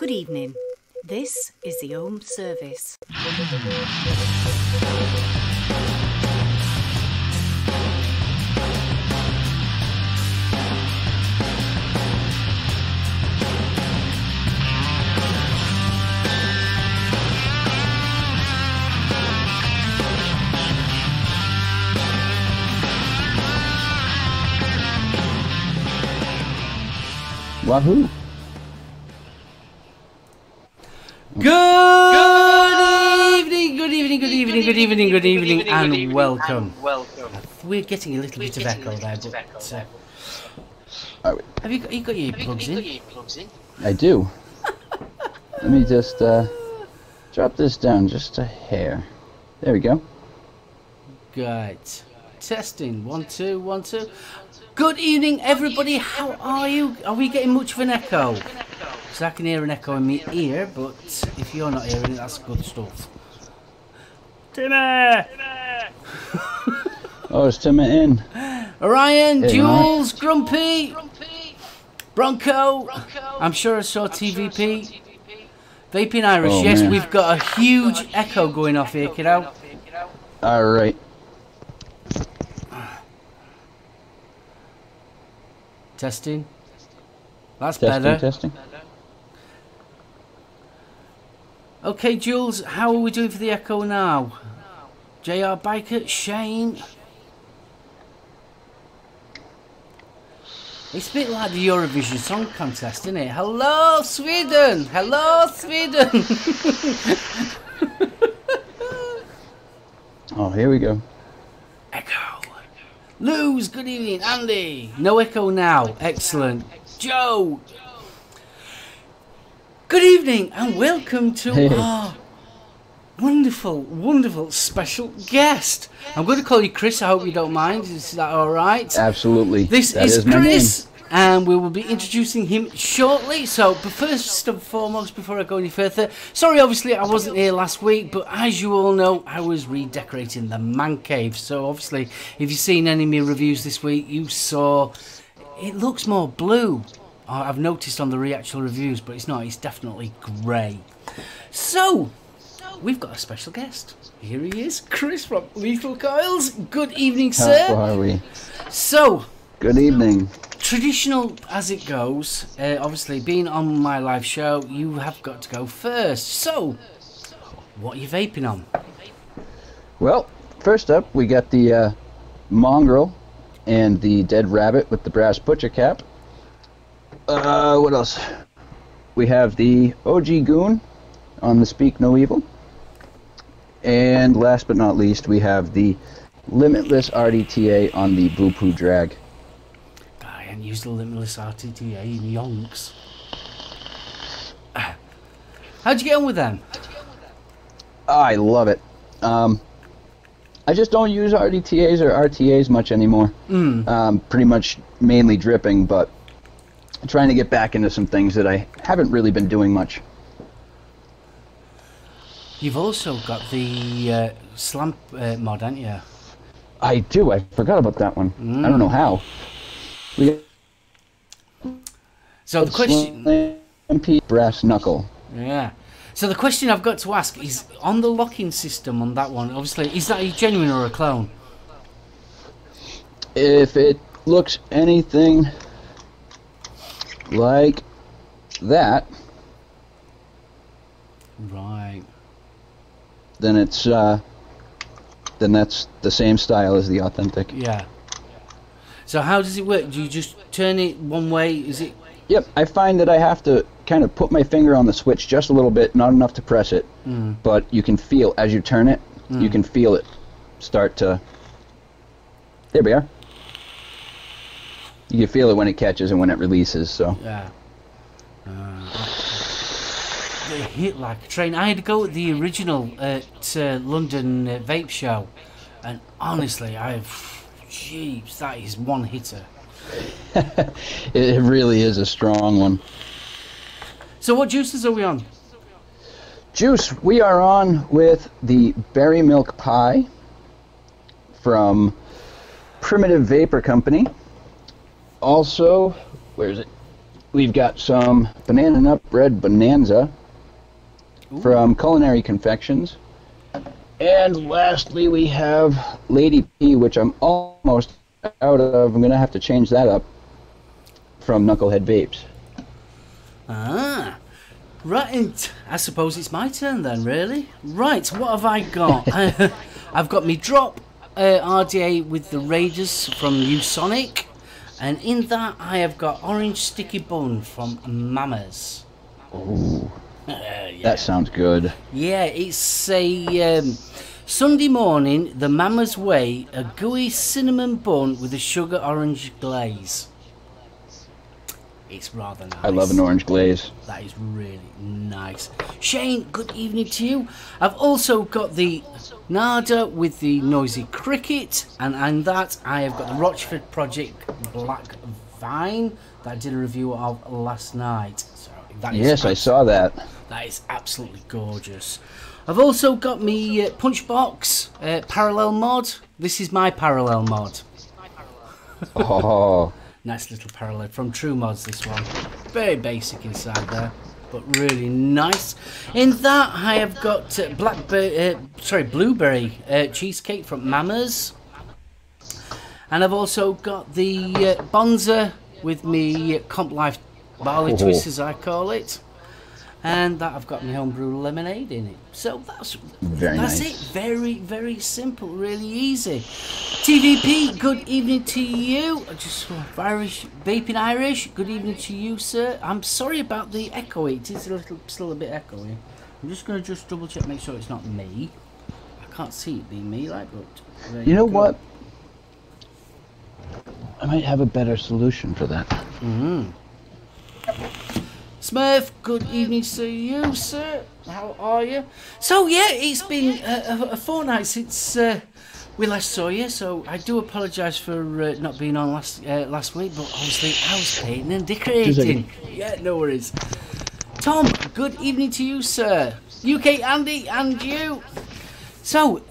Good evening. This is the Ohm service. Wahoo! Good evening, and welcome. We're getting a little bit of echo there, but have you got your earplugs in? I do. Let me just drop this down just a hair. There we go. Right. Testing. 1 2 1 2. Good evening, everybody. How are you? Are we getting much of an echo? Because I can hear an echo in my ear, but if you're not hearing it, that's good stuff. Timmy! Oh, is Timmy in? Orion, Jules, Grumpy, Bronco. I'm sure I saw TVP. Vaping Irish. Oh, yes, man. we've got a huge echo going off here, kiddo. Alright. Testing. That's better. Testing. Okay, Jules, how are we doing for the echo now? JR Biker, Shane. It's a bit like the Eurovision Song Contest, isn't it? Hello, Sweden! Hello, Sweden! Oh, here we go. Echo. Luz, good evening. Andy, no echo now. Excellent. Joe. Good evening and welcome to our wonderful special guest. I'm going to call you Chris, I hope you don't mind. Is that alright? Absolutely. This is Chris and we will be introducing him shortly. So, but first and foremost, before I go any further, sorry obviously I wasn't here last week, but as you all know, I was redecorating the man cave. So obviously, if you've seen any of my reviews this week, you saw it looks more blue. I've noticed on the actual reviews, but it's not. It's definitely grey. So, we've got a special guest. Here he is, Chris from Lethal Coils. Good evening, sir. How are we? So, good evening. Traditional as it goes, obviously being on my live show, you have got to go first. So, what are you vaping on? Well, first up, we got the mongrel and the dead rabbit with the brass butcher cap. What else? We have the OG Goon on the Speak No Evil. And last but not least, we have the Limitless RDTA on the Voopoo Drag. I hadn't used the Limitless RDTA in yonks. How'd you get on with them? I love it. I just don't use RDTAs or RTAs much anymore. Pretty much mainly dripping, but I'm trying to get back into some things that I haven't really been doing much. You've also got the Slamp mod, haven't you? I do. I forgot about that one. I don't know how. So the question... MP brass knuckle. Yeah. So the question I've got to ask is, on the locking system on that one, obviously, is that a genuine or a clone? If it looks anything like that, right, then it's then that's the same style as the authentic. Yeah. So how does it work? Do you just turn it one way? Is it? Yep, I find that I have to kind of put my finger on the switch just a little bit, not enough to press it, but you can feel, as you turn it, you can feel it start to... There we are. You can feel it when it catches and when it releases, so... Yeah. They hit like a train. I had to go at the original at London Vape Show, and honestly, jeez, that is one hitter. It really is a strong one. So what juices are we on? Juice, we are on with the Berry Milk Pie from Primitive Vapor Company. Also, where is it? we've got some Banana Nut Bread Bonanza from Culinary Confections. And lastly, we have Lady P, which I'm almost out of. I'm going to have to change that up, from Knucklehead Vapes. Ah, right, and I suppose it's my turn then, really. Right, what have I got? I've got me drop RDA with the Raiders from New Sonic, and in that I have got Orange Sticky Bun from Mamas. Ooh, Yeah. that sounds good. Yeah, it's a Sunday morning, the Mama's Way, a gooey cinnamon bun with a sugar orange glaze. It's rather nice. I love an orange glaze. That is really nice. Shane, good evening to you. I've also got the Nada with the Noisy Cricket, and in that I have got the Rochford Project Black Vine that I did a review of last night. So that is Yes, I saw that. That is absolutely gorgeous. I've also got me Punchbox Parallel Mod. This is my Parallel Mod. Oh, Nice little parallel from True Mods, this one. Very basic inside there, but really nice. In that, I have got blueberry cheesecake from Mama's. And I've also got the Bonza with me Comp Life Barley Twist, as I call it. And that I've got my homebrew lemonade in it. So that's nice. it. Very, very simple, really easy. TVP, good evening to you. Just Irish, Vaping Irish, good evening to you, sir. I'm sorry about the echo. It is still a bit echoey. I'm just going to double check, make sure it's not me. I can't see it being me, like, but... You know what? I might have a better solution for that. Smurf, good evening to you, sir. How are you? So, yeah, it's been a fortnight since we last saw you, so I do apologise for not being on last week, but obviously I was painting and decorating. Yeah, no worries. Tom, good evening to you, sir. UK Andy and you. So,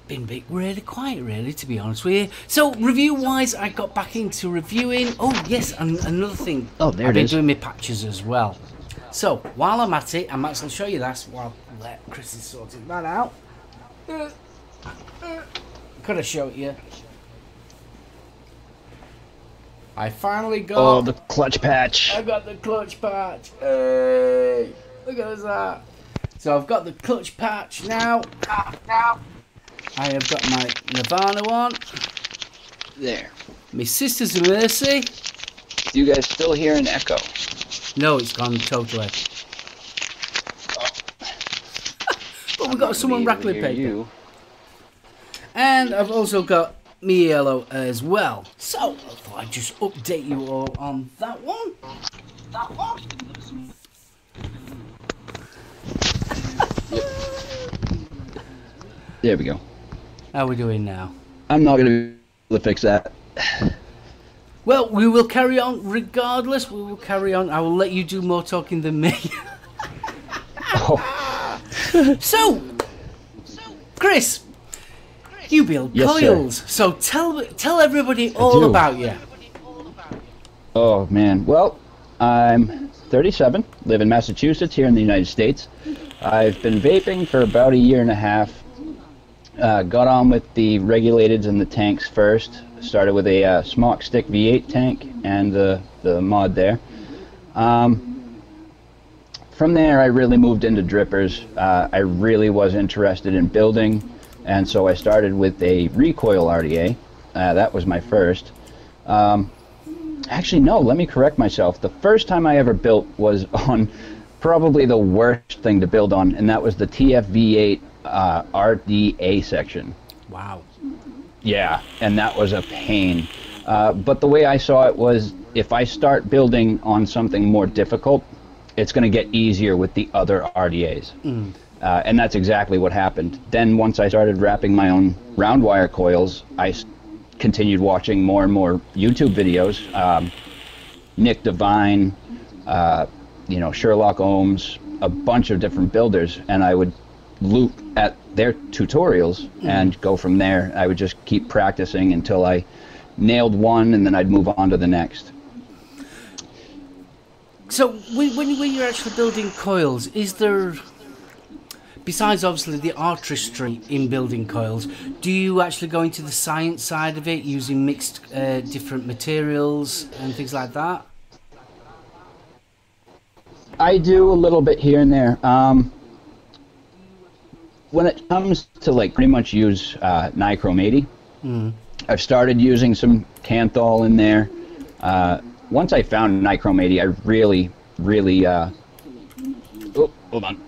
been really quiet, really, to be honest with you. So, review-wise, I got back into reviewing. Oh, yes, and another thing. Oh, there I've it been is. doing my patches as well. So, while I'm at it, I might as well show you that while Chris is sorting that out. Could I show it you? I finally got... Oh, the clutch patch. I got the clutch patch. Hey, look at that. So, I've got the clutch patch now. I have got my Nirvana one. There. My Sisters of Mercy. You guys still hear an echo? No, it's gone totally. But we've got someone rattling paper. You. And I've also got me yellow as well. So, I thought I'd just update you all on that one. There we go. How are we doing now? I'm not going to be able to fix that. Well, we will carry on regardless. We will carry on. I will let you do more talking than me. Oh. So, Chris, you build Yes, coils. So tell everybody all about you. Oh, man. Well, I'm 37, live in Massachusetts here in the United States. I've been vaping for about a year and a half. Got on with the regulateds and the tanks first. Started with a Smock Stick V8 tank and the mod there. From there, I really moved into drippers. I really was interested in building, and so I started with a recoil RDA. That was my first. Actually, no, let me correct myself. The first time I ever built was on probably the worst thing to build on, and that was the TF-V8 RDA section. Wow. Yeah, and that was a pain. But the way I saw it was, if I start building on something more difficult, it's going to get easier with the other RDAs. And that's exactly what happened. Then once I started wrapping my own round wire coils, I continued watching more and more YouTube videos. Nick Devine, Sherlock Ohms, a bunch of different builders, and I would loop at their tutorials and go from there. I would just keep practicing until I nailed one, and then I'd move on to the next. So when you're actually building coils, is there, besides obviously the artistry in building coils, do you actually go into the science side of it, using mixed different materials and things like that? I do a little bit here and there. When it comes to like pretty much use nichrome 80, I've started using some Kanthal in there. Once I found nichrome 80, I really, oh, hold on.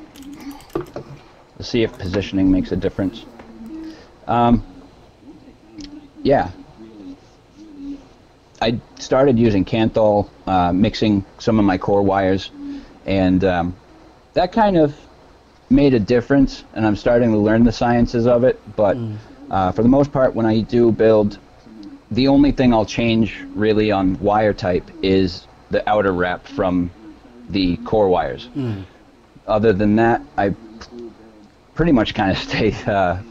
Let's see if positioning makes a difference. Yeah. I started using Kanthal, mixing some of my core wires, and that kind of made a difference, and I'm starting to learn the sciences of it, but for the most part, when I do build, the only thing I'll change really on wire type is the outer wrap from the core wires. Other than that, I pretty much kind of stay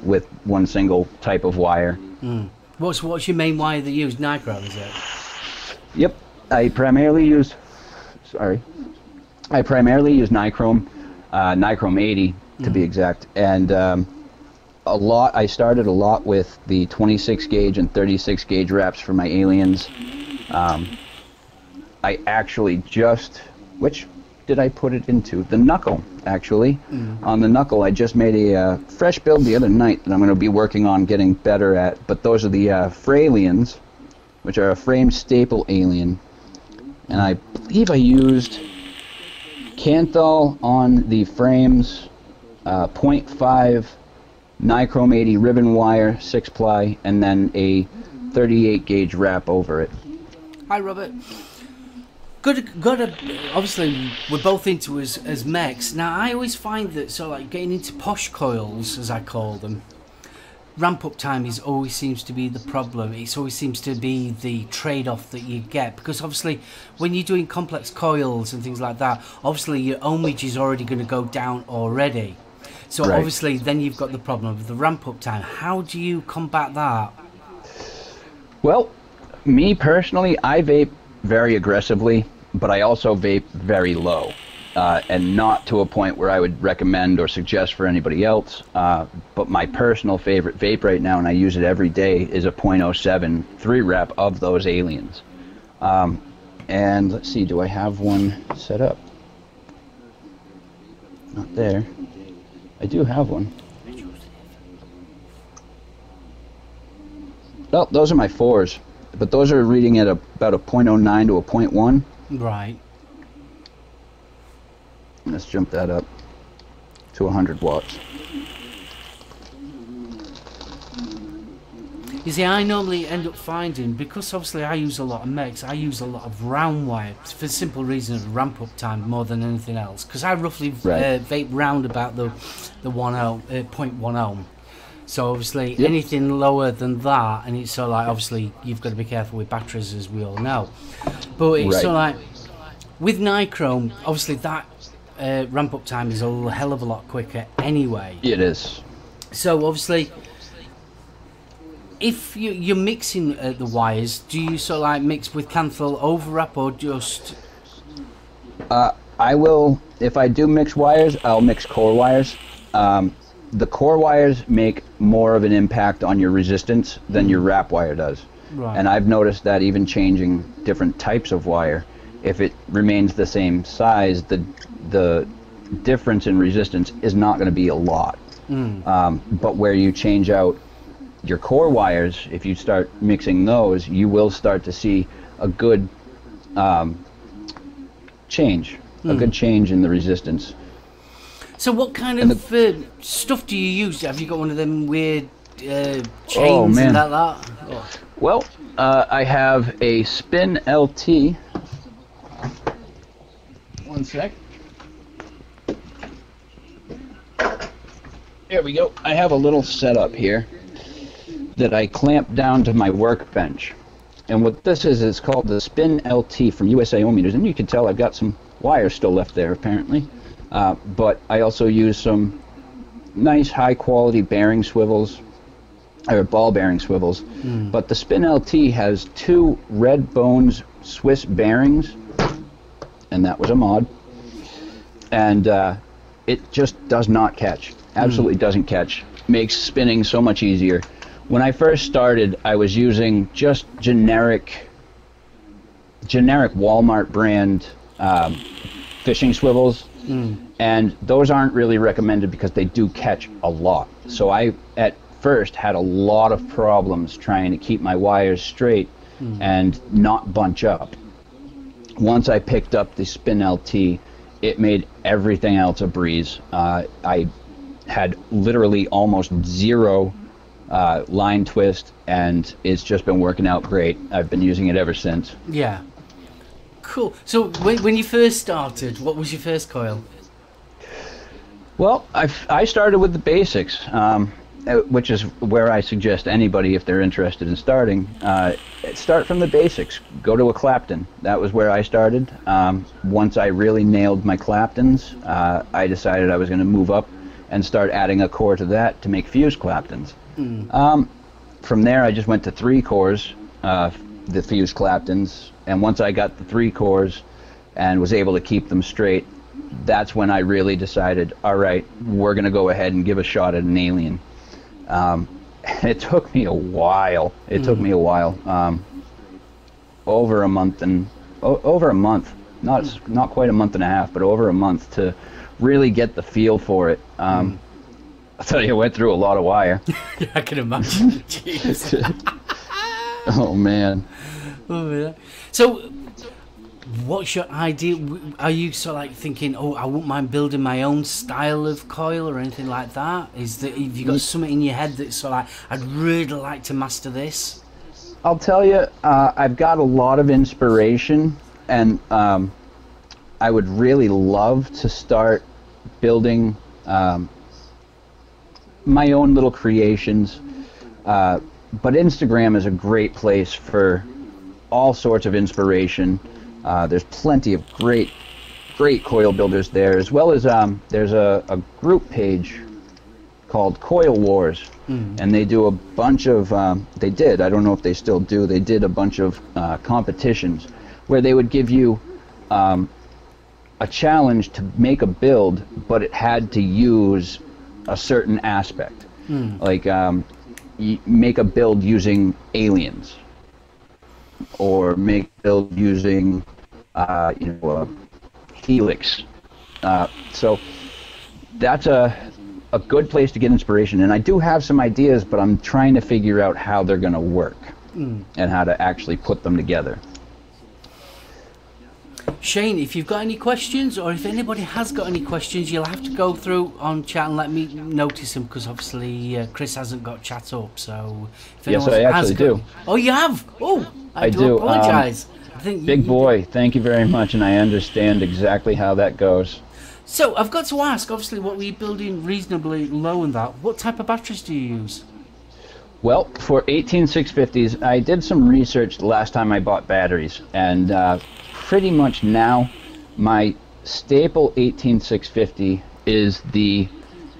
with one single type of wire. What's your main wire that you use? Nichrome, is it? Yep, I primarily use nichrome, nichrome 80 to be exact, and I started a lot with the 26 gauge and 36 gauge wraps for my aliens. I actually which did I put it into? The knuckle, actually. On the knuckle, I just made a fresh build the other night that I'm going to be working on getting better at, but those are the Fraliens, which are a frame staple alien, and I believe I used Kanthal on the frames, 0.5 nichrome 80 ribbon wire, 6-ply, and then a 38 gauge wrap over it. Hi, Robert. Obviously, we're both into as mechs. Now, I always find that, so like getting into posh coils, as I call them, ramp up time always seems to be the problem. It always seems to be the trade-off that you get, because obviously when you're doing complex coils and things like that, obviously your ohmage is already going to go down already. So right. Obviously then you've got the problem of the ramp up time. How do you combat that? Well, me personally, I vape very aggressively, but I also vape very low. And not to a point where I would recommend or suggest for anybody else. But my personal favorite vape right now, and I use it every day, is a 0.07 3-wrap of those aliens. And let's see, do I have one set up? Not there. I do have one. Oh, those are my 4s. But those are reading at about a 0.09 to a 0.1. Right. Let's jump that up to 100 watts. You see, I normally end up finding, because obviously I use a lot of mechs, I use a lot of round wire for the simple reason of ramp up time more than anything else. Because I roughly vape round about the 0.1 ohm. So obviously anything lower than that, and it's sort of like, obviously you've got to be careful with batteries, as we all know. But it's sort of like, with nichrome, obviously that ramp up time is a hell of a lot quicker anyway. It is. So obviously, if you're mixing the wires, do you sort of like mix with Kanthal overwrap, or just? I will, if I do mix wires, I'll mix core wires. The core wires make more of an impact on your resistance than your wrap wire does. Right. And I've noticed that even changing different types of wire, if it remains the same size, the difference in resistance is not going to be a lot. But where you change out your core wires, if you start mixing those, you will start to see a good change, a good change in the resistance. So what kind of stuff do you use? Have you got one of them weird chains and that? Oh. Well, I have a Spin LT. One sec. There we go. I have a little setup here that I clamp down to my workbench. And what this is, it's called the Spin LT from USA Ohmmeters. And you can tell I've got some wires still left there, apparently. But I also use some nice high-quality bearing swivels, or ball bearing swivels. But the Spin LT has 2 Red Bones Swiss bearings and that was a mod. And it just does not catch. Absolutely doesn't catch. Makes spinning so much easier. When I first started, I was using just generic Walmart brand fishing swivels, and those aren't really recommended because they do catch a lot. So I, at first, had a lot of problems trying to keep my wires straight and not bunch up. Once I picked up the Spin LT, it made everything else a breeze. I had literally almost zero line twist, and it's just been working out great. I've been using it ever since. Yeah. Cool. So when you first started, what was your first coil? Well, I started with the basics, which is where I suggest anybody, if they're interested in starting, start from the basics. Go to a Clapton. That was where I started. Once I really nailed my Claptons, I decided I was going to move up and start adding a core to that to make fused Claptons. From there, I just went to 3 cores, the fused Claptons, and once I got the 3 cores and was able to keep them straight, that's when I really decided, all right, we're going to go ahead and give a shot at an Alien. It took me a while. Over a month, not quite a month and a half, but over a month to really get the feel for it. I'll tell you, I went through a lot of wire. Yeah, I can imagine. Jeez. Oh man. Oh, yeah. So, what's your idea? Are you sort of like thinking, oh, I wouldn't mind building my own style of coil or anything like that? Have you got something in your head that's sort of like, I'd really like to master this? I'll tell you, I've got a lot of inspiration, and I would really love to start building my own little creations. But Instagram is a great place for all sorts of inspiration. There's plenty of great coil builders there, as well as there's a group page called Coil Wars, and they do a bunch of, I don't know if they still do, they did a bunch of competitions where they would give you a challenge to make a build, but it had to use a certain aspect. Like, you make a build using aliens, or make a build using a helix. So that's a good place to get inspiration. And I do have some ideas, but I'm trying to figure out how they're going to work and how to actually put them together. Shane, if you've got any questions, or if anybody has got any questions, you'll have to go through on chat and let me notice them, because obviously Chris hasn't got chat up. So if yes, I actually do. Oh, you have? Oh, I do apologise. Big boy, thank you very much, and I understand exactly how that goes. So I've got to ask, obviously, what were you building reasonably low in that? What type of batteries do you use? Well, for 18650s, I did some research the last time I bought batteries, and pretty much now my staple 18650 is the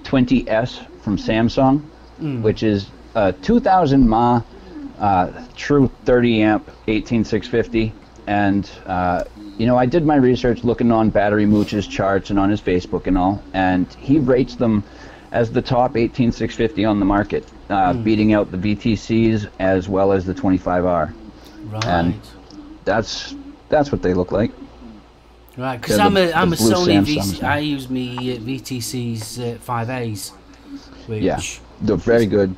20S from Samsung, which is a 2000 mAh true 30 amp 18650. And I did my research looking on Battery Mooch's charts and on his Facebook and all, and he rates them as the top 18650 on the market, beating out the VTCs as well as the 25R. Right. And that's what they look like. Right, because I'm a Sony VC, I use me VTC's 5As, which they're very good.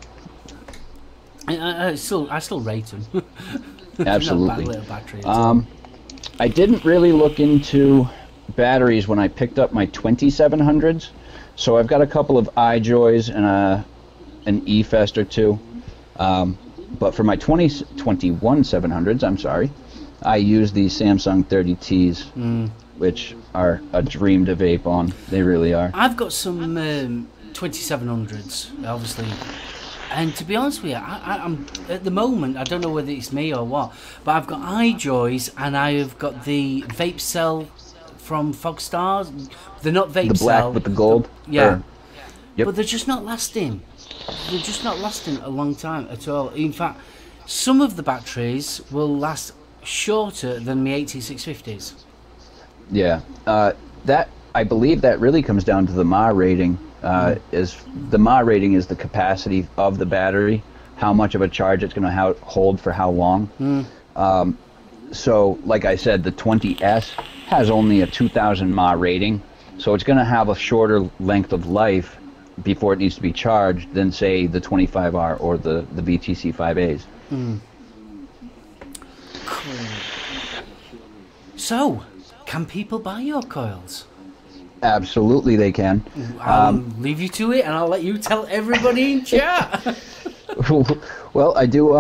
I still rate them. Absolutely. Little battery. I didn't really look into batteries when I picked up my 2700s, so I've got a couple of iJoys and an eFest or two. But for my 21 700s, I use the Samsung 30Ts, which are a dream to vape on. They really are. I've got some 2700s, obviously. And to be honest with you, I'm at the moment, I don't know whether it's me or what, but I've got iJoys and I have got the vape cell from Fogstars. They're not vape the black cell. With the gold? Yeah. Yep. But they're just not lasting. They're just not lasting a long time at all. In fact, some of the batteries will last shorter than the 18650s. Yeah. That I believe that really comes down to the mAh rating. Is the mAh rating is the capacity of the battery, how much of a charge it's going to hold for how long. So, like I said, the 20S has only a 2,000 mAh rating, so it's going to have a shorter length of life before it needs to be charged than, say, the 25R or the VTC 5As. Cool. So, can people buy your coils? Absolutely, they can. I'll leave you to it, and I'll let you tell everybody in chat. Well, I do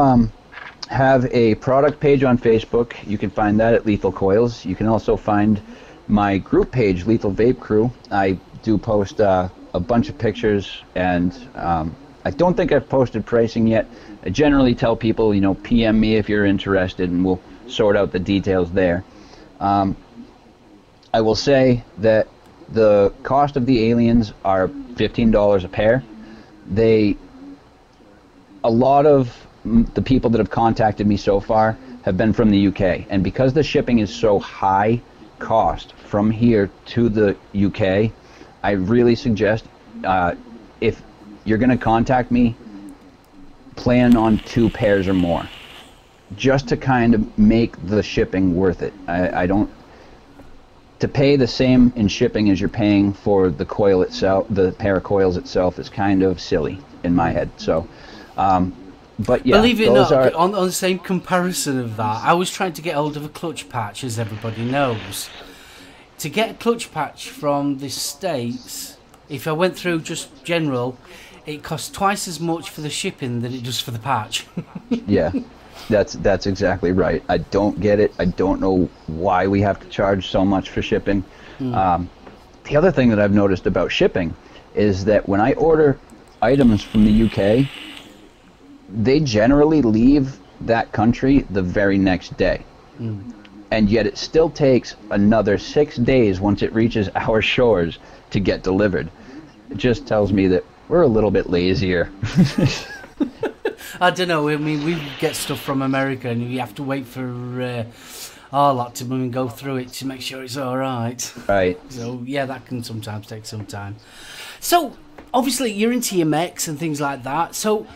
have a product page on Facebook. You can find that at Lethal Coils. You can also find my group page, Lethal Vape Crew. I do post a bunch of pictures, and I don't think I've posted pricing yet. I generally tell people, PM me if you're interested, and we'll sort out the details there. I will say that the cost of the aliens are $15 a pair. A lot of the people that have contacted me so far have been from the UK, and because the shipping is so high cost from here to the UK, I really suggest if you're going to contact me, plan on 2 pairs or more, just to kind of make the shipping worth it. I don't to pay the same in shipping as you're paying for the coil itself, the pair of coils itself, is kind of silly in my head. So but yeah, believe it or not, on the same comparison of that, I was trying to get hold of a clutch patch, as everybody knows. To get a clutch patch from the States, if I went through just general, it costs twice as much for the shipping than it does for the patch. Yeah, that's exactly right. I don't get it. I don't know why we have to charge so much for shipping. The other thing that I've noticed about shipping is that when I order items from the UK, they generally leave that country the very next day. And yet it still takes another 6 days once it reaches our shores to get delivered. It just tells me that we're a little bit lazier. I don't know. I mean, we get stuff from America, and you have to wait for our lot to go through it to make sure it's all right. Right. So yeah, that can sometimes take some time. So obviously, you're into your mechs and things like that. So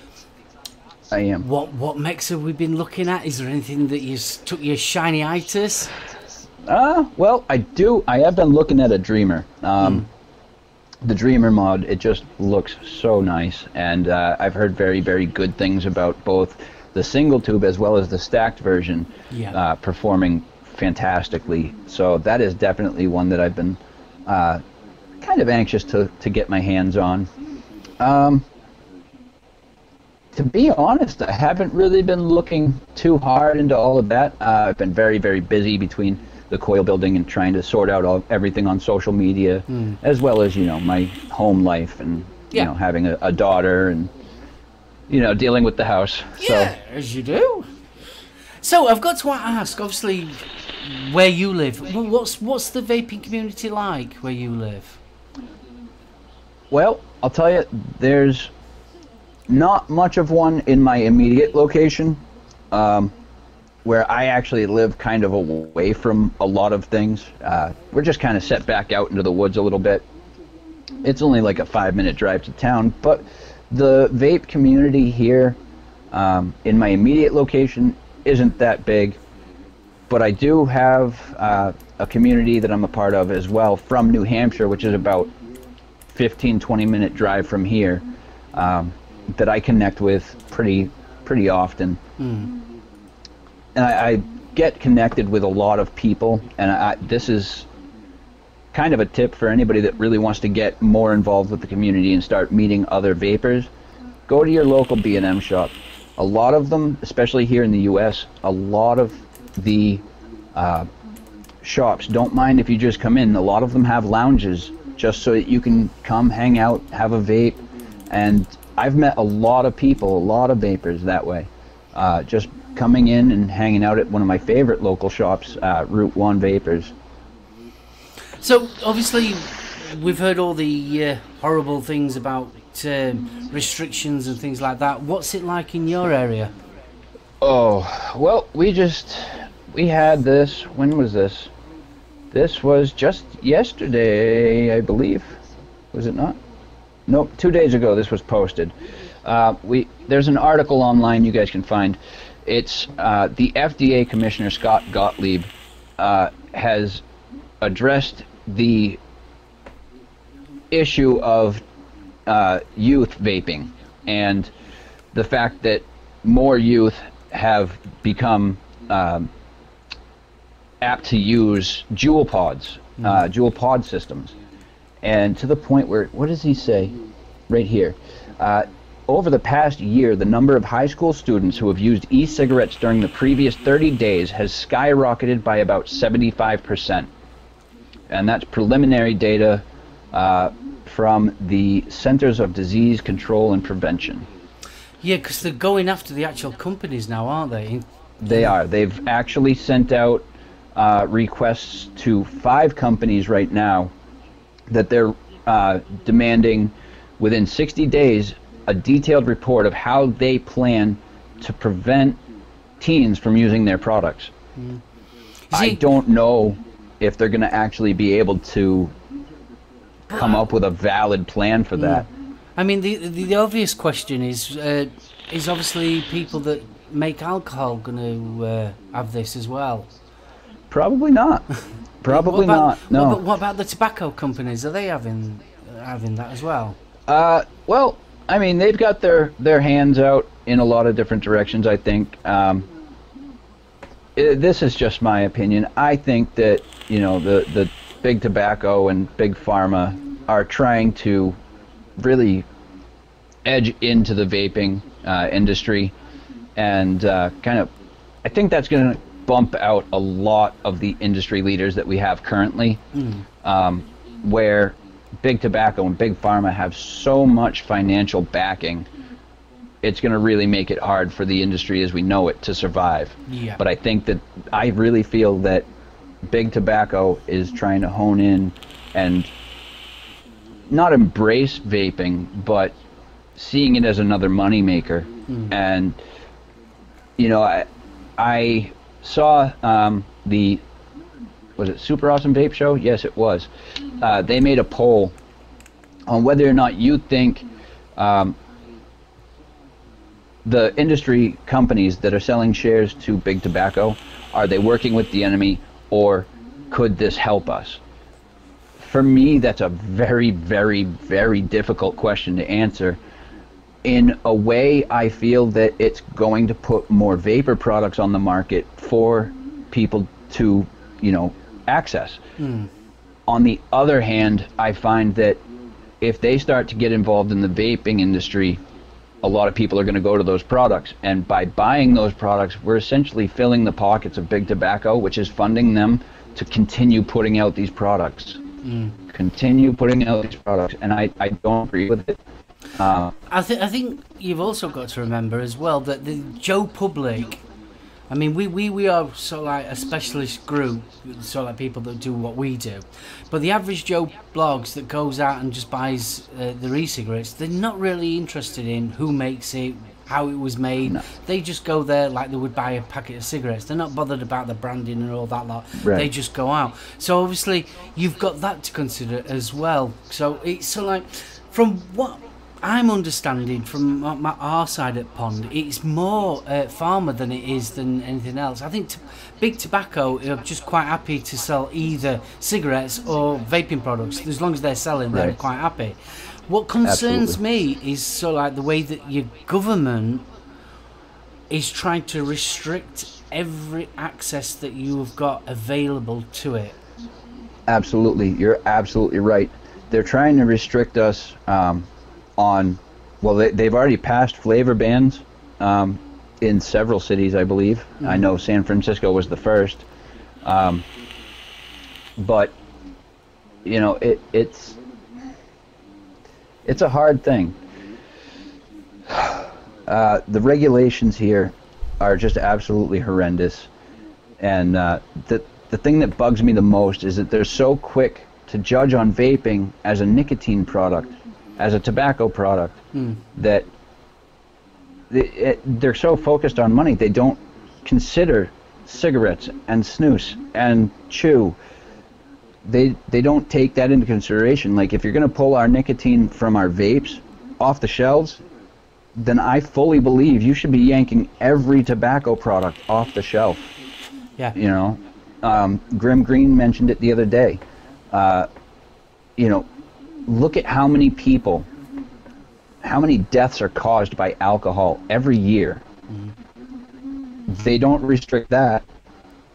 I am. What mechs have we been looking at? Is there anything that you took your shiny itis? Well, I have been looking at a Dreamer. The Dreamer mod, it just looks so nice, and I've heard very, very good things about both the single tube as well as the stacked version performing fantastically. So that is definitely one that I've been kind of anxious to get my hands on. To be honest, I haven't really been looking too hard into all of that. I've been very, very busy between the coil building and trying to sort out everything on social media, as well as, my home life and, having a daughter and, dealing with the house. Yeah, so. As you do. So I've got to ask, obviously, where you live. What's the vaping community like where you live? Well, I'll tell you, there's not much of one in my immediate location. Where I actually live kind of away from a lot of things. We're just kind of set back out into the woods a little bit. It's only like a 5-minute drive to town, but the vape community here in my immediate location isn't that big. But I do have a community that I'm a part of as well from New Hampshire, which is about 15-20 minute drive from here, that I connect with pretty often. And I get connected with a lot of people, and this is kind of a tip for anybody that really wants to get more involved with the community and start meeting other vapors. Go to your local B&M shop. A lot of them, especially here in the US, a lot of the shops don't mind if you just come in. A lot of them have lounges just so that you can come hang out, have a vape, and I've met a lot of people, a lot of vapors that way. Just coming in and hanging out at one of my favorite local shops, Route 1 Vapors. So obviously we've heard all the horrible things about restrictions and things like that. What's it like in your area? Oh, well, we had this, when was this? This was just yesterday, I believe. Was it not? Nope, 2 days ago this was posted. There's an article online you guys can find. It's the FDA Commissioner Scott Gottlieb has addressed the issue of youth vaping and the fact that more youth have become apt to use jewel pods, jewel pod systems, and to the point where, what does he say right here? Over the past year, the number of high school students who have used e-cigarettes during the previous 30 days has skyrocketed by about 75%. And that's preliminary data from the Centers of Disease Control and Prevention. Yeah, because they're going after the actual companies now, aren't they? They are. They've actually sent out requests to 5 companies right now that they're demanding within 60 days a detailed report of how they plan to prevent teens from using their products. I don't know if they're going to actually be able to come up with a valid plan for that. I mean, the obvious question is obviously people that make alcohol going to have this as well? Probably not. Probably not. No. What about the tobacco companies? Are they having that as well? Well, I mean, they've got their hands out in a lot of different directions, I think. This is just my opinion. I think that, you know, the big tobacco and big pharma are trying to really edge into the vaping industry, and kind of, I think that's going to bump out a lot of the industry leaders that we have currently, where big tobacco and big pharma have so much financial backing, it's going to really make it hard for the industry as we know it to survive. Yeah. But I really feel that big tobacco is trying to hone in and not embrace vaping, but seeing it as another moneymaker. And, you know, I saw was it Super Awesome Vape Show? Yes, it was. They made a poll on whether or not you think the industry companies that are selling shares to big tobacco, are they working with the enemy, or could this help us? For me, that's a very, very, very difficult question to answer. In a way, I feel that it's going to put more vapor products on the market for people to, you know, access. On the other hand, I find that if they start to get involved in the vaping industry, a lot of people are going to go to those products, and by buying those products, we're essentially filling the pockets of big tobacco, which is funding them to continue putting out these products. Continue putting out these products, and I don't agree with it. I think you've also got to remember as well that the Joe Public, I mean, we are sort of like a specialist group, sort of like people that do what we do. But the average Joe blogs that goes out and just buys their e-cigarettes, they're not really interested in who makes it, how it was made. No. They just go there like they would buy a packet of cigarettes. They're not bothered about the branding and all that lot. Right. They just go out. So obviously you've got that to consider as well. So it's sort of like, from what I'm understanding from our side of the pond, it's more pharma than it is than anything else. I think big tobacco are just quite happy to sell either cigarettes or vaping products. As long as they're selling, they're quite happy. What concerns me is sort of like the way that your government is trying to restrict every access that you have got available to it. Absolutely, you're absolutely right. They're trying to restrict us on, well, they've already passed flavor bans in several cities, I believe. I know San Francisco was the first. But, you know, it's a hard thing. The regulations here are just absolutely horrendous. And the thing that bugs me the most is that they're so quick to judge on vaping as a nicotine product, as a tobacco product, that they're so focused on money, they don't consider cigarettes and snus and chew they don't take that into consideration. Like, if you're going to pull our nicotine from our vapes off the shelves, then I fully believe you should be yanking every tobacco product off the shelf. Yeah. You know, Grim Green mentioned it the other day. You know, look at how many people, how many deaths are caused by alcohol every year. They don't restrict that.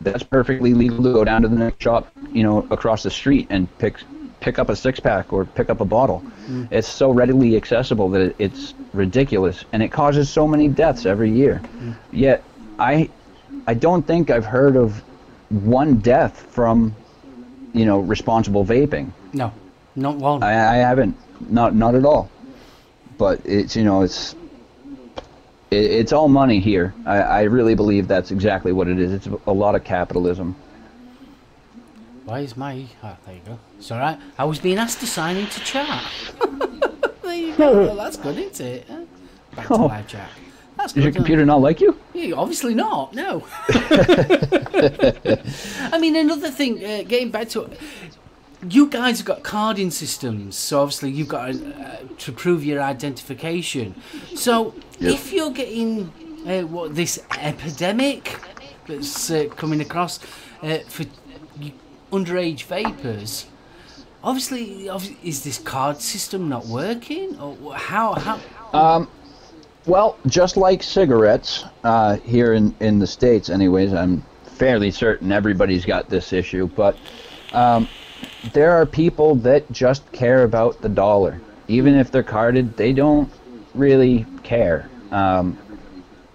That's perfectly legal to go down to the next shop, you know, across the street and pick up a six-pack or pick up a bottle. It's so readily accessible that it's ridiculous, and it causes so many deaths every year. Yet, I don't think I've heard of one death from, you know, responsible vaping. No, not one. I haven't, not at all. But it's, you know, it's all money here. I really believe that's exactly what it is. It's a lot of capitalism. Why is my... Oh, there you go. It's all right. I was being asked to sign into chat. There you go. Well, that's good, isn't it? Back to live chat. That's good. Does your computer not like you? Yeah, obviously not, no. I mean, another thing, getting back to it, you guys have got carding systems, so obviously you've got to prove your identification. So if you're getting this epidemic that's coming across for underage vapors, obviously, is this card system not working, or how? Well, just like cigarettes, here in the States anyways, I'm fairly certain everybody's got this issue, but there are people that just care about the dollar. Even if they're carded, they don't really care.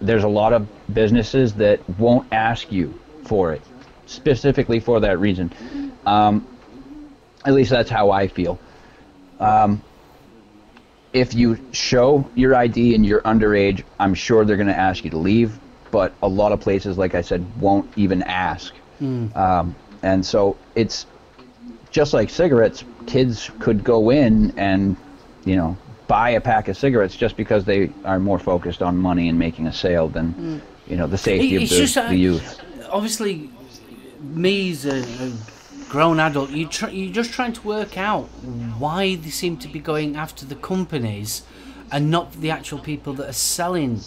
There's a lot of businesses that won't ask you for it, specifically for that reason. At least that's how I feel. If you show your ID and you're underage, I'm sure they're going to ask you to leave, but a lot of places, like I said, won't even ask. And so it's just like cigarettes. Kids could go in and, you know, buy a pack of cigarettes just because they are more focused on money and making a sale than, you know, the safety of the youth. Obviously, me as a grown adult, you're just trying to work out why they seem to be going after the companies and not the actual people that are selling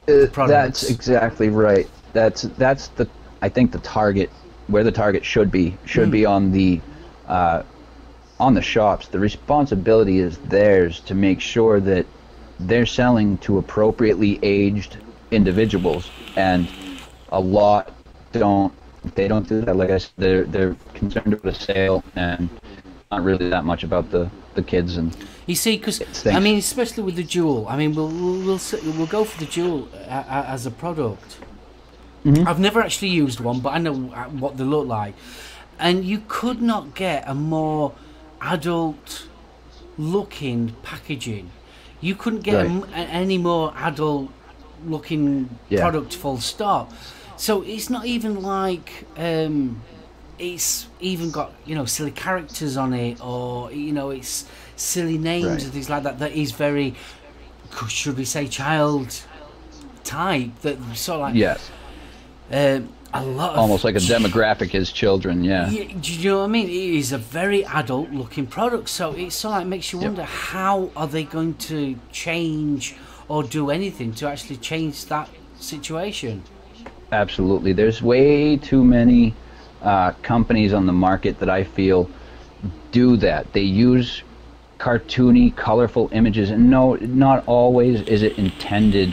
the products. That's exactly right. That's the, I think, the target, where the target should be on the shops. The responsibility is theirs to make sure that they're selling to appropriately aged individuals, and a lot don't do that. Like I said, they're concerned about a sale and not really that much about the kids. And you see, because I mean, especially with the Juul, I mean, we'll go for the Juul as a product. I've never actually used one, but I know what they look like, and you could not get a more adult looking packaging. You couldn't get any more adult looking product, full stop. So it's not even like it's even got, you know, silly characters on it, or, you know, it's silly names and things like that. That is very, should we say, child type. That sort of like a lot of, almost like a demographic is children. Yeah. Do you know what I mean? It is a very adult looking product, so it sort of like makes you wonder how are they going to change or do anything to actually change that situation. Absolutely. There's way too many companies on the market that I feel do that. They use cartoony, colorful images, and no, not always is it intended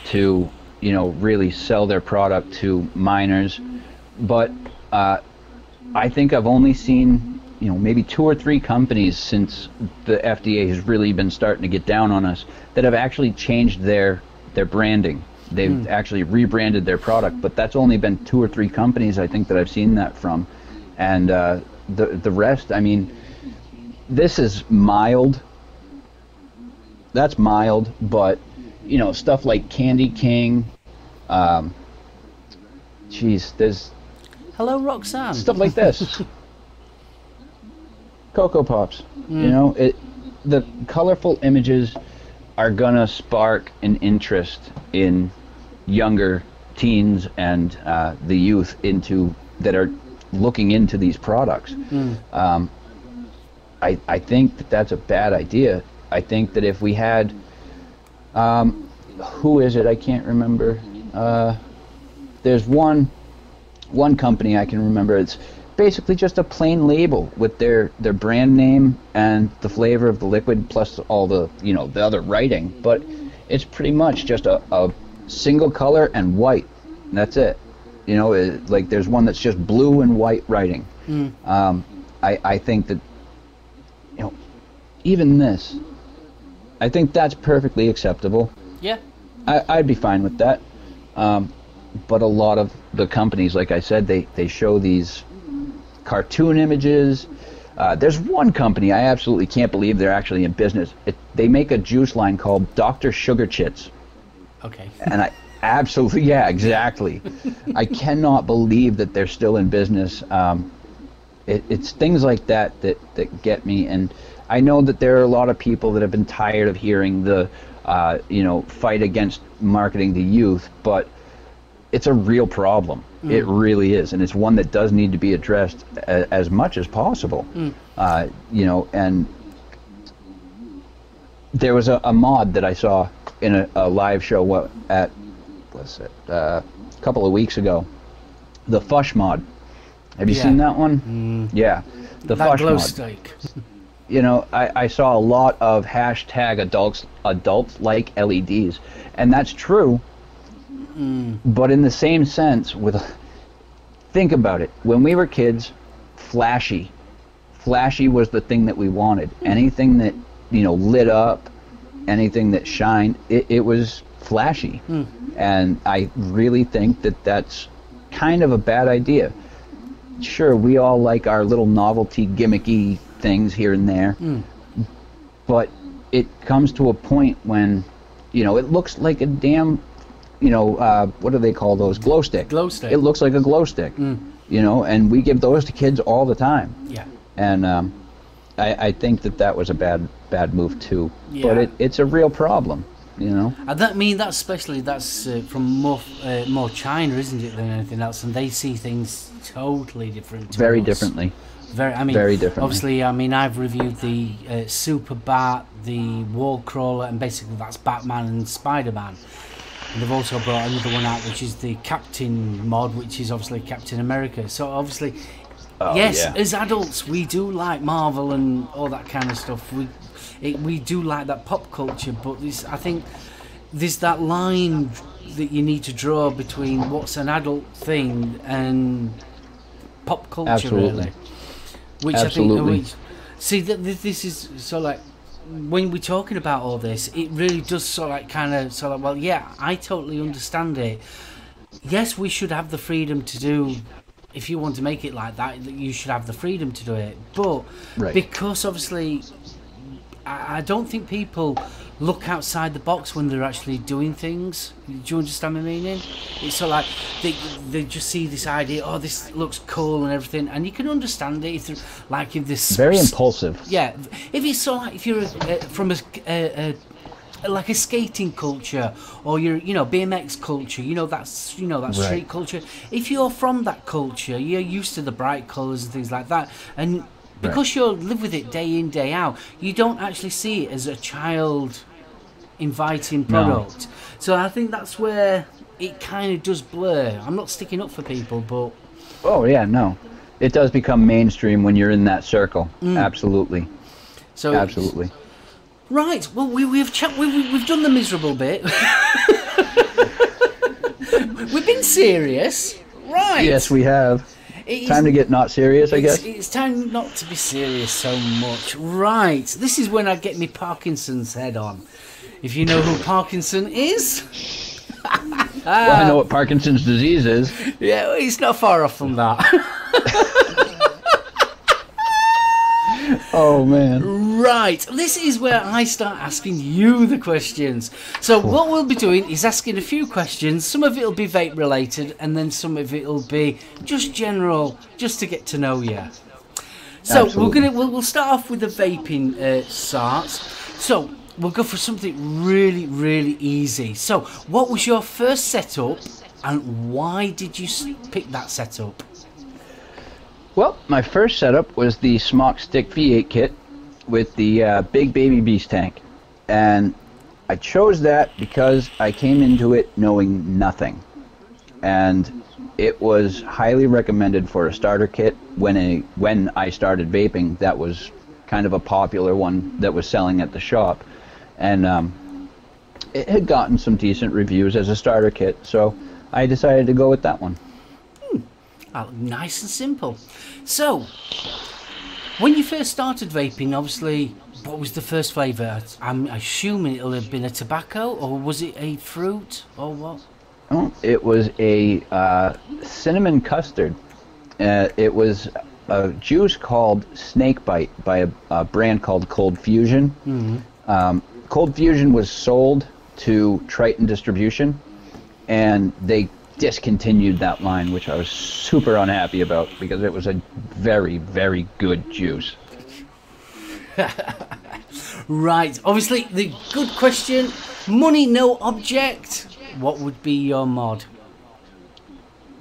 to, you know, really sell their product to minors. But I think I've only seen, you know, maybe 2 or 3 companies since the FDA has really been starting to get down on us that have actually changed their branding. They've actually rebranded their product, but that's only been 2 or 3 companies, I think, that I've seen that from. And the rest, I mean, this is mild. That's mild, but, you know, stuff like Candy King, there's... Hello, Roxanne. Stuff like this. Cocoa Pops. You know, the colorful images are gonna spark an interest in younger teens and the youth that are looking into these products. I think that that's a bad idea. I think that if we had, who is it? I can't remember. There's one company I can remember. It's basically just a plain label with their brand name and the flavor of the liquid plus all the, you know, the other writing. But it's pretty much just a single color and white. And that's it. You know, like there's one that's just blue and white writing. I think that, you know, even this, I think that's perfectly acceptable. Yeah. I'd be fine with that. But a lot of the companies, like I said, they show these cartoon images. There's one company I absolutely can't believe they're actually in business. They make a juice line called Dr. Sugar Chits. Okay. And I absolutely, yeah, exactly. I cannot believe that they're still in business. It's things like that get me. And I know that there are a lot of people that have been tired of hearing the, you know, fight against marketing to youth, but it's a real problem. It really is, and it's one that does need to be addressed as much as possible. You know, and there was a mod that I saw in a live show a couple of weeks ago, the Fush mod. Have you seen that one? Yeah, the that Fush glow mod. stick. You know, I saw a lot of hashtag adults like LEDs, and that's true. But in the same sense, think about it. When we were kids, flashy was the thing that we wanted. Anything that, you know, lit up, anything that shined, it was flashy. And I really think that that's kind of a bad idea. Sure, we all like our little novelty gimmicky things here and there, but it comes to a point when, you know, it looks like a damn, you know, what do they call those? Glow stick. Glow stick. It looks like a glow stick, you know, and we give those to kids all the time. Yeah. And I think that was a bad move too. Yeah. But it's a real problem, you know. That's from more China, isn't it, than anything else? And they see things totally different. Very differently. Very differently. Obviously, I mean, I've reviewed the Super Bat, the Wall Crawler, and basically that's Batman and Spider-Man. And they've also brought another one out, which is the Captain mod, which is obviously Captain America. So obviously, as adults, we do like Marvel and all that kind of stuff. We do like that pop culture, but I think there's that line that you need to draw between what's an adult thing and pop culture, really. Which Absolutely. I think, this is so like, when we're talking about all this, it really does sort of well, yeah, I totally understand it. Yes, we should have the freedom to do, if you want to make it like that, you should have the freedom to do it. But because obviously, I don't think people look outside the box when they're actually doing things. Do you understand my meaning? It's sort of like they just see this idea, oh, this looks cool and everything, and you can understand it if this very impulsive. Yeah, if it's so like if you're from like a skating culture, or you're, you know, BMX culture, that street culture. If you're from that culture, you're used to the bright colours and things like that, and because you live with it day in, day out, you don't actually see it as a child inviting product. No. So I think that's where it kind of does blur. I'm not sticking up for people, but... Oh, yeah, no. It does become mainstream when you're in that circle. Absolutely. So absolutely. Right, well, we've done the miserable bit. We've been serious. Right. Yes, we have. Time to get not serious, I guess. It's time not to be serious so much. Right. This is when I get me Parkinson's head on. If you know who Parkinson is. Well, I know what Parkinson's disease is. Yeah, it's not far off from that. Oh, man. Right. This is where I start asking you the questions. So what we'll be doing is asking a few questions. Some of it will be vape related, and then some of it will be just general, just to get to know you. So we'll start off with the vaping starts. So we'll go for something really, really easy. So what was your first setup, and why did you pick that setup? Well, my first setup was the Smock Stick V8 kit with the big baby beast tank, and I chose that because I came into it knowing nothing, and it was highly recommended for a starter kit when I started vaping. That was kind of a popular one that was selling at the shop, and it had gotten some decent reviews as a starter kit, so I decided to go with that one. Nice and simple. So, when you first started vaping, obviously, what was the first flavour? I'm assuming it'll have been a tobacco, or was it a fruit, or what? Oh, it was a cinnamon custard. It was a juice called Snakebite by a brand called Cold Fusion. Mm-hmm. Cold Fusion was sold to Triton Distribution, and they discontinued that line, which I was super unhappy about because it was a very, very good juice. Right, obviously the good question, money no object, what would be your mod?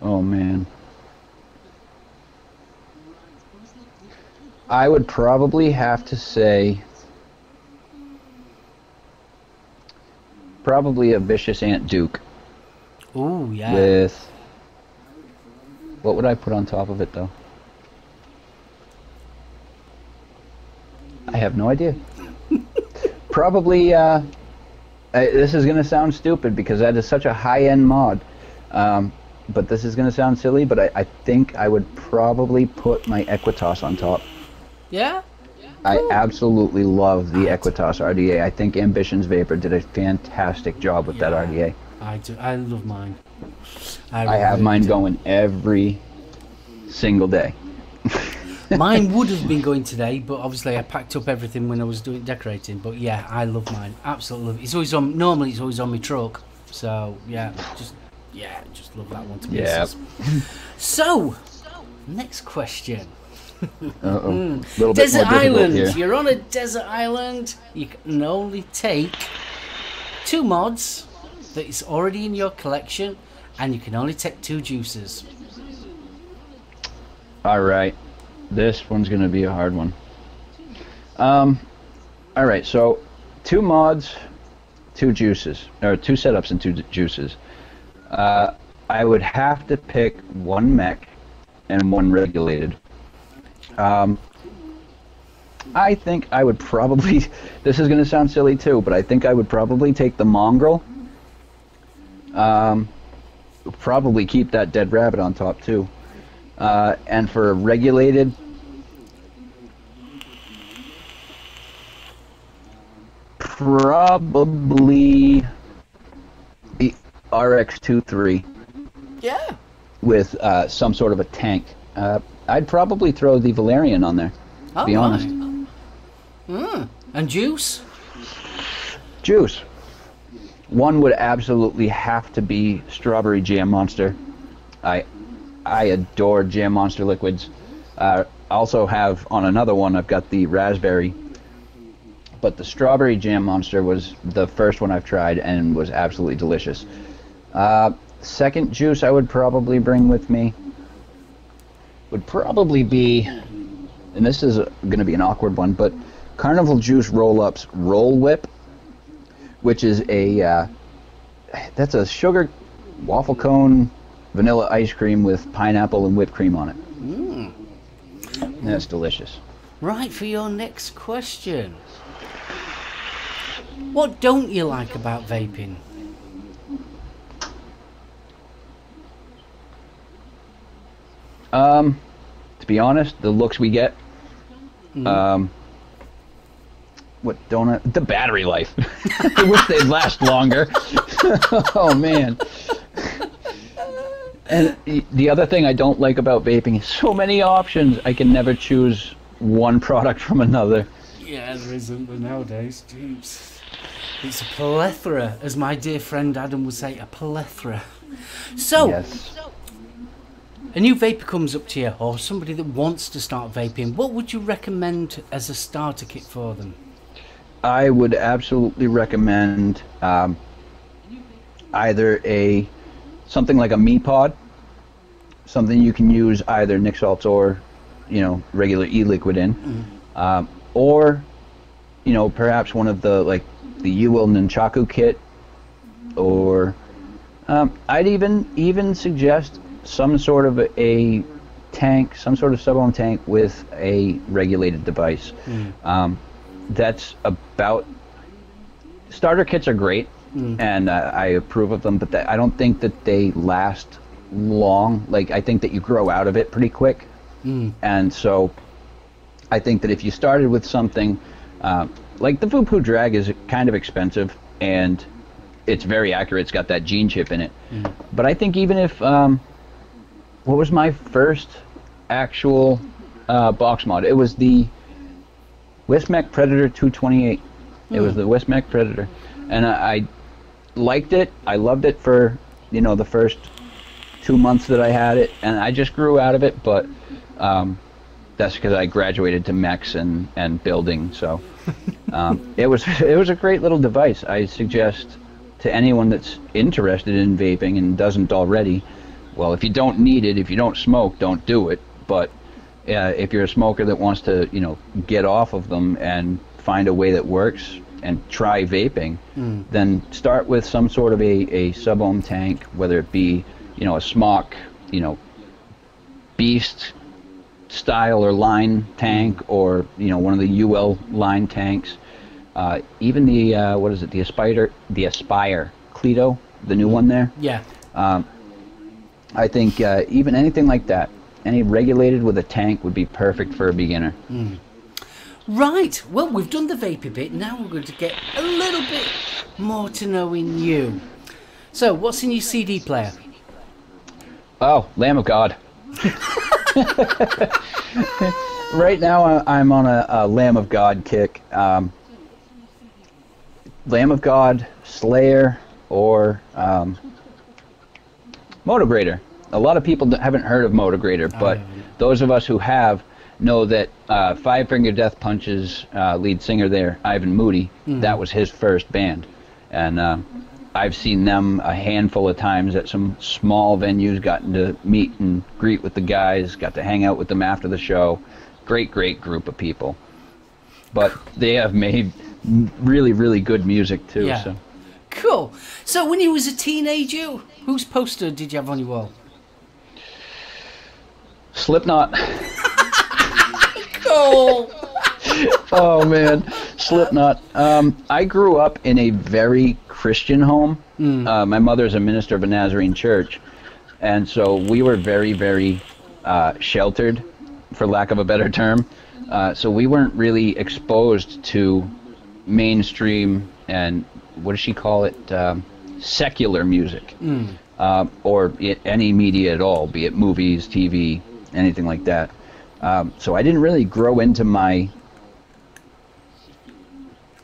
Oh man, I would probably have to say probably a Vicious Ant Duke. Ooh, yeah. With, what would I put on top of it though? I have no idea. Probably, this is going to sound stupid because that is such a high-end mod. But this is going to sound silly, but I think I would probably put my Equitas on top. Yeah? I absolutely love the Equitas RDA. I think Ambitions Vapor did a fantastic job with that RDA. I do. I love mine. I have mine going every single day. Mine would have been going today, but obviously I packed up everything when I was doing decorating. But yeah, I love mine. Absolutely love it. It's always on. Normally, it's always on my truck. So yeah, just love that one to pieces. So, next question. Desert island. You're on a desert island. You can only take 2 mods that is already in your collection, and you can only take 2 juices. Alright, this one's gonna be a hard one. Alright, so 2 mods, 2 juices, or 2 setups and 2 juices. I would have to pick 1 mech and 1 regulated. I think I would probably, this is gonna sound silly too, but I think I would probably take the mongrel. Probably keep that dead rabbit on top too. And for regulated, probably the RX-23. Yeah. With some sort of a tank. I'd probably throw the Valerian on there, to be honest. And juice? Juice. One would absolutely have to be Strawberry Jam Monster. I adore Jam Monster liquids. Also have on another one, I've got the Raspberry. But the Strawberry Jam Monster was the first one I've tried and was absolutely delicious. Second juice I would probably bring with me would probably be, and this is going to be an awkward one, but Carnival Juice Roll-Ups Roll Whip, which is a, that's a sugar waffle cone vanilla ice cream with pineapple and whipped cream on it. That's delicious. Right, for your next question. What don't you like about vaping? To be honest, the looks we get. What don't I? The battery life. I wish they'd last longer. Oh man. And the other thing I don't like about vaping is so many options. I can never choose one product from another. Yeah, there isn't, but nowadays, jeez. It's a plethora, as my dear friend Adam would say, a plethora. So, yes. A new vapor comes up to you, or somebody that wants to start vaping, what would you recommend as a starter kit for them? I would absolutely recommend either something like a Me Pod, something you can use either Nick Salts or regular e-liquid in, or perhaps one of the the UL Nunchaku kit, or I'd even suggest some sort of a tank, some sort of SoulOhm tank with a regulated device. That's about. Starter kits are great, and I approve of them, but I don't think that they last long. I think that you grow out of it pretty quick, and so I think that if you started with something like the Vupu Drag is kind of expensive, and it's very accurate. It's got that gene chip in it. But I think even if what was my first actual box mod? It was the Wismec Predator 228. It was the Wismec Predator, and I liked it. I loved it for the first 2 months that I had it, and I just grew out of it. But that's because I graduated to mechs and building. So it was a great little device. I suggest to anyone that's interested in vaping and doesn't already. Well, if you don't need it, if you don't smoke, don't do it. But if you're a smoker that wants to get off of them and find a way that works and try vaping, then start with some sort of a SoulOhm tank, whether it be a smock, beast style or line tank, or one of the UL line tanks, even the what is it, the Aspire Cleto, the new one there. Yeah. I think even anything like that, any regulated with a tank would be perfect for a beginner. Right, well, we've done the vapor bit. Now we're going to get a little bit more to knowing you. So, what's in your CD player? Oh, Lamb of God. Right now I'm on a Lamb of God kick. Lamb of God, Slayer, or Motograder. A lot of people haven't heard of Motograder, but those of us who have know that Five Finger Death Punch's lead singer there, Ivan Moody, that was his first band. And I've seen them a handful of times at some small venues, gotten to meet and greet with the guys, got to hang out with them after the show. Great group of people. But they have made really, really good music too. Yeah. So. Cool. So when you was a teenager, whose poster did you have on your wall? Slipknot. Cool. Oh man, Slipknot. I grew up in a very Christian home. My mother's a minister of a Nazarene church, and so we were very, very sheltered, for lack of a better term. So we weren't really exposed to mainstream and, what does she call it, secular music, or any media at all, be it movies, TV, anything like that. So I didn't really grow into my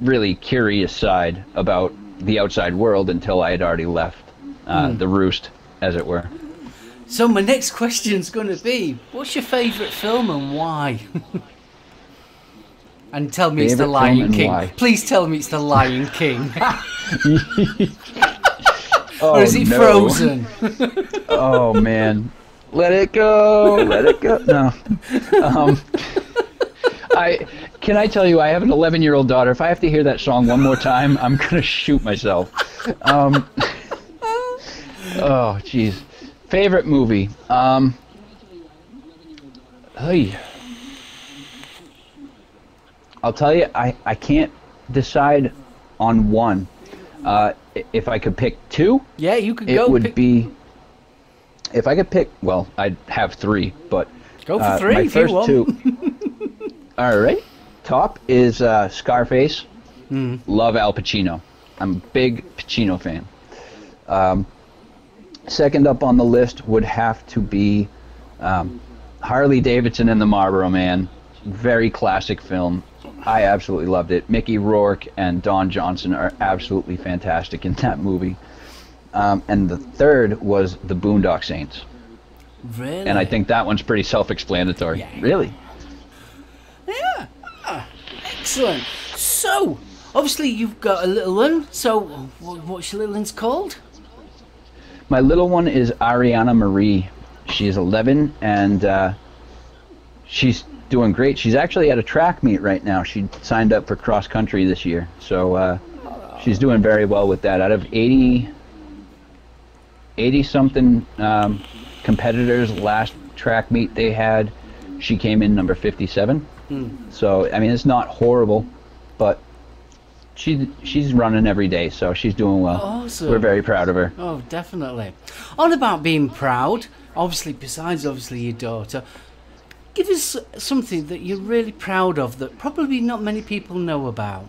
really curious side about the outside world until I had already left the roost, as it were. So my next question's going to be, what's your favourite film and why? And tell me it's The Lion King. Why? Please tell me it's The Lion King. Or is it Frozen? Oh man, let it go, let it go. No. Can I tell you, I have an 11-year-old daughter. If I have to hear that song one more time, I'm gonna shoot myself. Oh jeez. Favorite movie? Hey. I'll tell you, I can't decide on one. If I could pick two, yeah, you could go. It would be. If I could pick, well, I'd have three, but go for three. My if first you want. two. All right. Top is Scarface. Love Al Pacino. I'm a big Pacino fan. Second up on the list would have to be Harley Davidson and the Marlboro Man. Very classic film. I absolutely loved it. Mickey Rourke and Don Johnson are absolutely fantastic in that movie. And the third was The Boondock Saints. Really? And I think that one's pretty self-explanatory. Yeah. Really? Yeah. Excellent. So, obviously you've got a little one. So, what's your little one's called? My little one is Ariana Marie. She's 11, and she's doing great. She's actually at a track meet right now. She signed up for cross country this year, so she's doing very well with that. Out of 80 something competitors last track meet they had, she came in number 57. So I mean, it's not horrible, but she's running every day, so she's doing well. Awesome. We're very proud of her. Oh, definitely. On about being proud, besides your daughter, give us something that you're really proud of that probably not many people know about.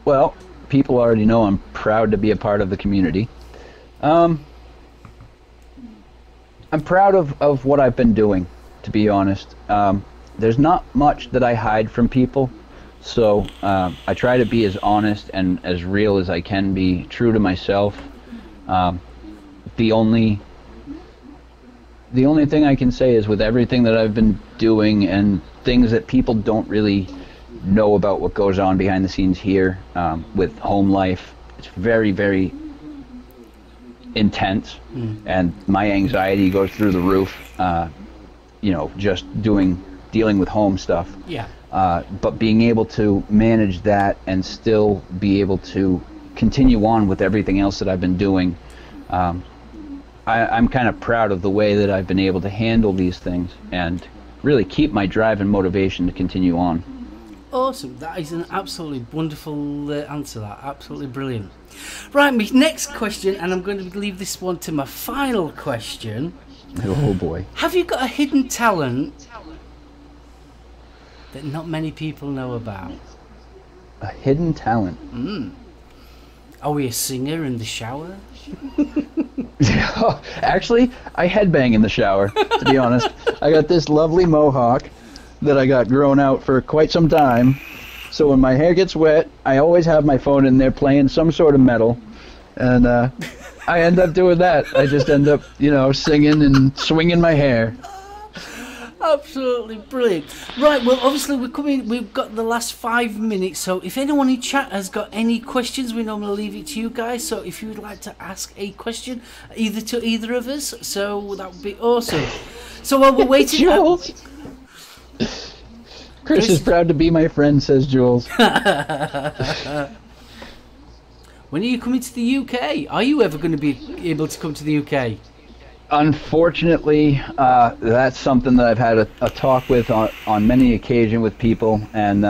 Well, people already know I'm proud to be a part of the community. I'm proud of what I've been doing, to be honest. There's not much that I hide from people, so I try to be as honest and as real as I can be, true to myself. The only thing I can say is, with everything that I've been doing and things that people don't really know about what goes on behind the scenes here, with home life, it's very, very intense, and my anxiety goes through the roof, just dealing with home stuff. Yeah. But being able to manage that and still be able to continue on with everything else that I've been doing, I'm kind of proud of the way that I've been able to handle these things and really keep my drive and motivation to continue on. Awesome. That is an absolutely wonderful answer. That absolutely brilliant. Right, my next question, and I'm going to leave this one to my final question. Oh boy. Have you got a hidden talent that not many people know about? A hidden talent? Are we a singer in the shower? Actually, I headbang in the shower, to be honest. I got this lovely mohawk that I got grown out for quite some time. So when my hair gets wet, I always have my phone in there playing some sort of metal. And I end up doing that. I just end up, singing and swinging my hair. Absolutely brilliant. Right, well, obviously we've got the last 5 minutes, so if anyone in chat has got any questions, we normally leave it to you guys. So if you would like to ask a question, either to either of us, so that would be awesome. So while we're waiting... Jules! Chris is proud to be my friend, says Jules. When are you coming to the UK? Are you ever going to be able to come to the UK? Unfortunately, that's something that I've had a talk with on many occasions with people, and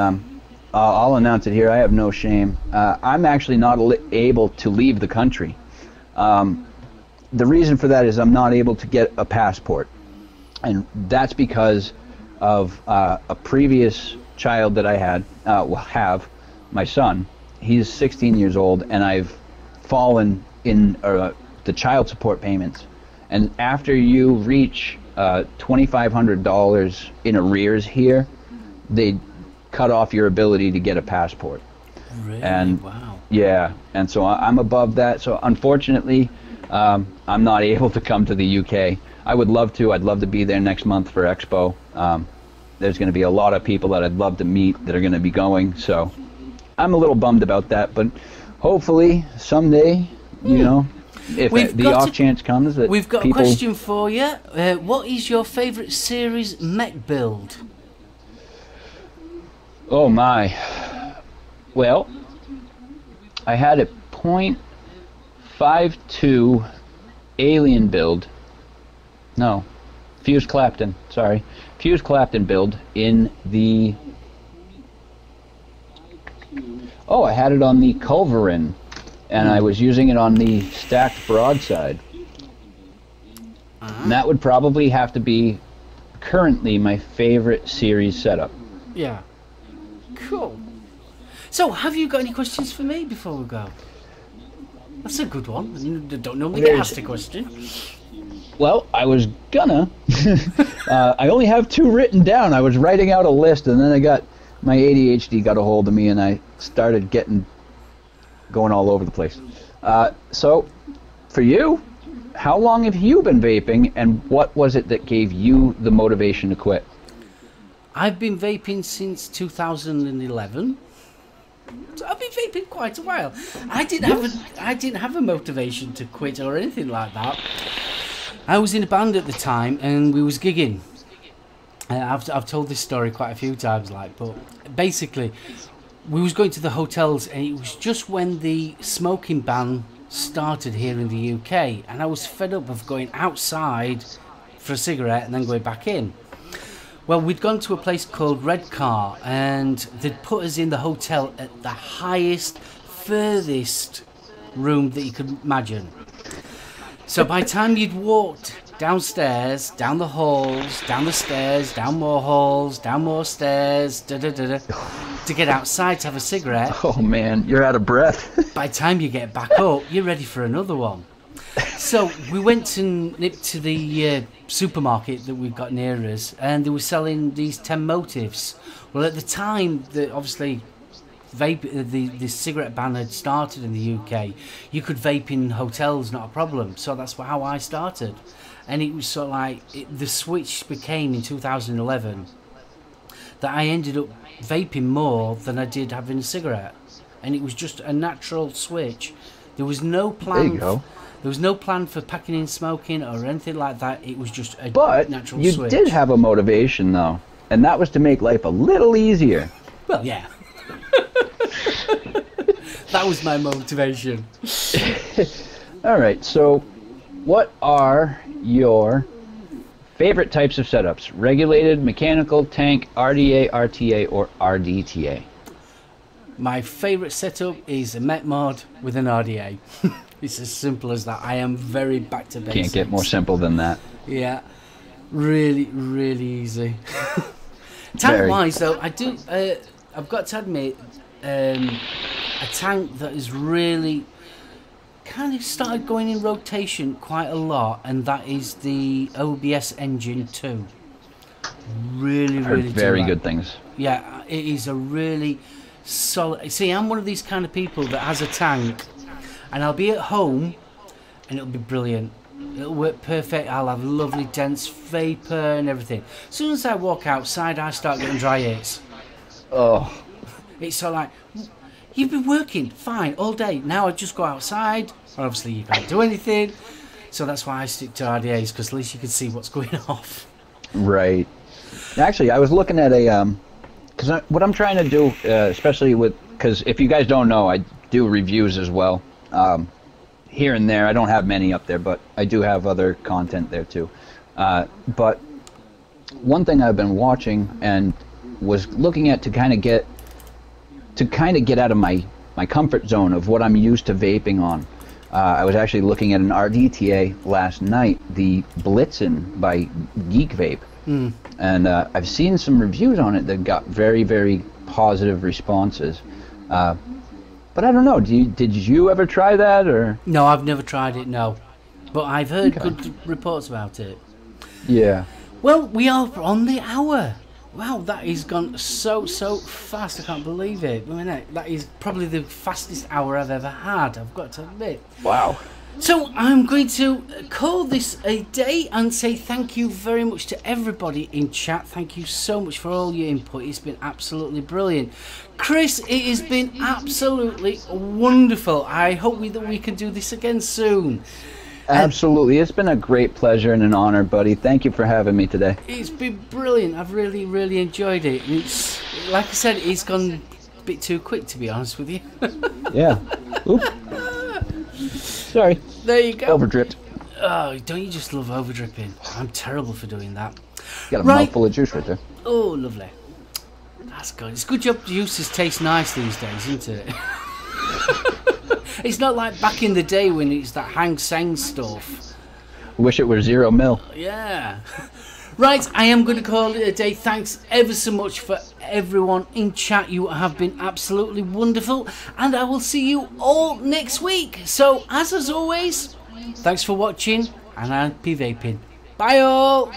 I'll announce it here. I have no shame. I'm actually not able to leave the country. The reason for that is I'm not able to get a passport, and that's because of a previous child that I had, my son. He's 16 years old, and I've fallen in the child support payments. And after you reach $2,500 in arrears here, they cut off your ability to get a passport. Really? And wow. Yeah, and so I'm above that. So unfortunately, I'm not able to come to the UK. I would love to. I'd love to be there next month for Expo. There's going to be a lot of people that I'd love to meet that are going to be going. So I'm a little bummed about that, but hopefully someday, if the off chance comes that we've got people... a question for you. What is your favourite series mech build? Oh my. Well, I had a .52 alien build. No, Fuse Clapton. Sorry, Fuse Clapton build in the. Oh, I had it on the Culverin. And I was using it on the stacked broadside. And that would probably have to be currently my favorite series setup. Yeah. Cool. So, have you got any questions for me before we go? That's a good one. You don't normally get asked a question. Well, I was gonna. I only have 2 written down. I was writing out a list, and then my ADHD got a hold of me, and I started going all over the place. So, for you, how long have you been vaping, and what was it that gave you the motivation to quit? I've been vaping since 2011. So I've been vaping quite a while. I didn't have a motivation to quit or anything like that. I was in a band at the time and we was gigging. I've told this story quite a few times, but basically we was going to the hotels and it was just when the smoking ban started here in the UK, and I was fed up of going outside for a cigarette and then going back in. Well, we'd gone to a place called Red Car and they'd put us in the hotel at the highest, furthest room that you could imagine. So by the time you'd walked downstairs, down the halls, down the stairs, down more halls, down more stairs, to get outside to have a cigarette. Oh man, you're out of breath. By the time you get back up, you're ready for another one. So we went and nipped to the supermarket that we've got near us, and they were selling these 10 motives. Well, at the time that obviously the cigarette ban had started in the UK, you could vape in hotels, not a problem. So that's how I started. And it was sort of like, the switch became in 2011 that I ended up vaping more than I did having a cigarette. And it was just a natural switch. There was no plan. There you go. There was no plan for packing in smoking or anything like that. It was just a natural switch. But you did have a motivation, though. And that was to make life a little easier. Well, yeah. That was my motivation. All right, so what are your favorite types of setups? Regulated, mechanical, tank, RDA, RTA, or RDTA? My favorite setup is a Met mod with an RDA. It's as simple as that. I am very back to basics. Can't get more simple than that. Yeah, really, really easy. Tank-wise, though, I do. I've got to admit, a tank that is really kind of started going in rotation quite a lot, and that is the OBS Engine 2. Really, Heard really very good things. Yeah, it is a really solid. See, I'm one of these kind of people that has a tank, and I'll be at home, and it'll be brilliant. It'll work perfect. I'll have lovely dense vapor and everything. As soon as I walk outside, I start getting dry hits. Oh. It's sort of like, you've been working fine all day. Now I just go outside. Obviously, you can't do anything. So that's why I stick to RDAs, because at least you can see what's going off. Right. Actually, I was looking at a... because what I'm trying to do, especially with... Because if you guys don't know, I do reviews as well. Here and there. I don't have many up there, but I do have other content there too. But one thing I've been watching and was looking at to kind of get out of my comfort zone of what I'm used to vaping on. I was actually looking at an RDTA last night, the Blitzen by Geek Vape. And I've seen some reviews on it that got very, very positive responses. But I don't know, did you ever try that, or? No, I've never tried it, no. But I've heard good reports about it. Yeah. Well, we are on the hour. Wow, that has gone so fast, I can't believe it. I mean, that is probably the fastest hour I've ever had, I've got to admit. Wow. So I'm going to call this a day and say thank you very much to everybody in chat. Thank you so much for all your input. It's been absolutely brilliant. Chris, it has been absolutely wonderful. I hope that we can do this again soon. Absolutely. It's been a great pleasure and an honor, buddy. Thank you for having me today. It's been brilliant. I've really, really enjoyed it. And it's, like I said, it's gone a bit too quick, to be honest with you. Yeah. Oop. Sorry. There you go. Overdripped. Oh, don't you just love overdripping? I'm terrible for doing that. Got a mouthful of juice right there. Oh, lovely. That's good. It's a good job juices taste nice these days, isn't it? It's not like back in the day when it's that Hang Seng stuff. Wish it were 0 mil. Yeah. Right, I am going to call it a day. Thanks ever so much for everyone in chat. You have been absolutely wonderful. And I will see you all next week. So, as always, thanks for watching. And I'll be vaping. Bye all.